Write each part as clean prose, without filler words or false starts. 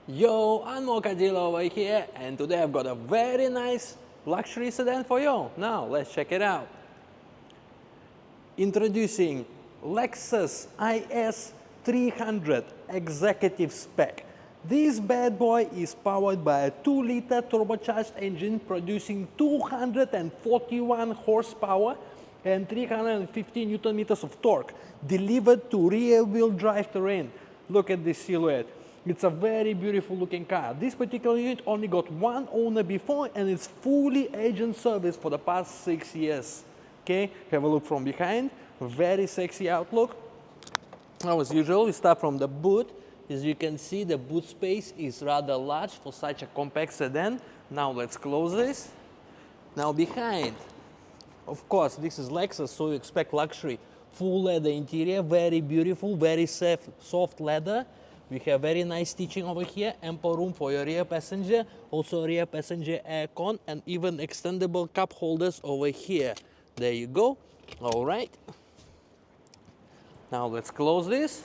Yo, I'm 𝐃𝐞𝐬𝐮 over here, and today I've got a very nice luxury sedan for you. Now, let's check it out. Introducing Lexus IS300 executive spec. This bad boy is powered by a 2-liter turbocharged engine producing 241 horsepower and 350 Newton meters of torque, delivered to rear-wheel drive terrain. Look at this silhouette. It's a very beautiful looking car. This particular unit only got one owner before, and it's fully agent serviced for the past 6 years. Okay, have a look from behind. Very sexy outlook. Now, as usual, we start from the boot. As you can see, the boot space is rather large for such a compact sedan. Now let's close this. Now behind, of course, this is Lexus, so you expect luxury. Full leather interior, very beautiful, very soft leather. We have very nice stitching over here, ample room for your rear passenger, also rear passenger air con, and even extendable cup holders over here. There you go. All right. Now let's close this.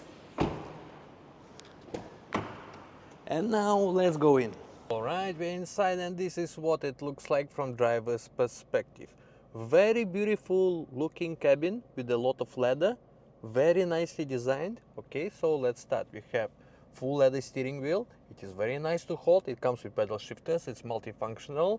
And now let's go in. All right, we're inside, and this is what it looks like from driver's perspective. Very beautiful looking cabin with a lot of leather, very nicely designed. Okay, so let's start. We have full leather steering wheel. It is very nice to hold. It comes with pedal shifters. It's multifunctional.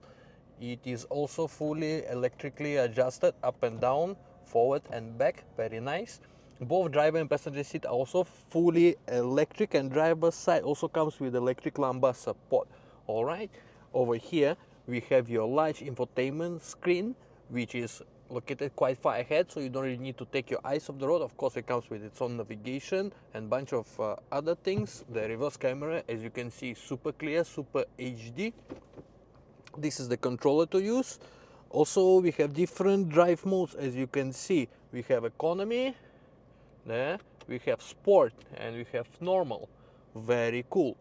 It is also fully electrically adjusted up and down, forward and back. Very nice. Both driver and passenger seat are also fully electric, and driver's side also comes with electric lumbar support. All right, over here we have your large infotainment screen, which is located quite far ahead, so you don't really need to take your eyes off the road. Of course, it comes with its own navigation and bunch of other things. The reverse camera, as you can see, super clear, super HD. This is the controller to use. Also, we have different drive modes, as you can see. We have economy, there, we have sport, and we have normal. Very cool.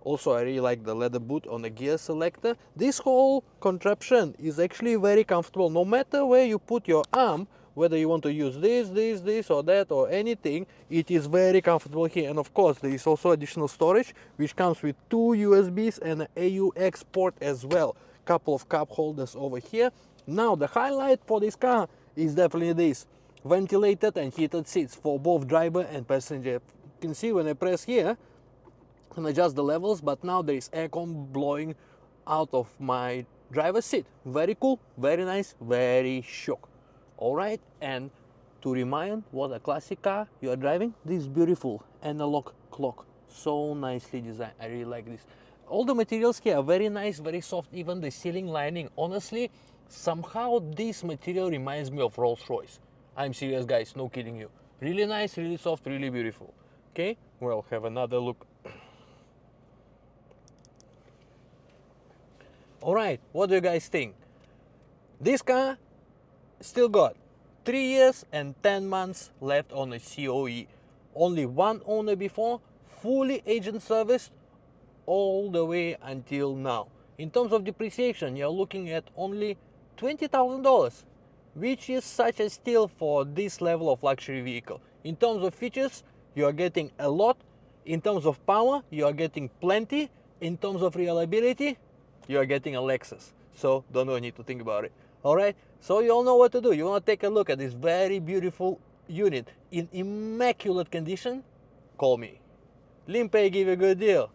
Also, I really like the leather boot on the gear selector. This whole contraption is actually very comfortable. No matter where you put your arm, whether you want to use this or that or anything, it is very comfortable here. And of course, there is also additional storage, which comes with 2 USBs and an AUX port as well. Couple of cup holders over here. Now, the highlight for this car is definitely this: ventilated and heated seats for both driver and passenger. You can see when I press here and adjust the levels, but now there is aircon blowing out of my driver's seat. Very cool, very nice, very chic. All right, and to remind what a classic car you are driving, this beautiful analog clock, so nicely designed. I really like this. All the materials here are very nice, very soft. Even the ceiling lining, honestly, somehow this material reminds me of Rolls-Royce. I'm serious, guys, no kidding you. Really nice, really soft, really beautiful. Okay, well, have another look. All right, what do you guys think? This car still got 3 years and 10 months left on the COE. Only one owner before, fully agent serviced all the way until now. In terms of depreciation, you're looking at only $20,000, which is such a steal for this level of luxury vehicle. In terms of features, you are getting a lot. In terms of power, you are getting plenty. In terms of reliability, you are getting a Lexus. So don't need to think about it. All right, so you all know what to do. You want to take a look at this very beautiful unit in immaculate condition? Call me. 𝐿 give you a good deal.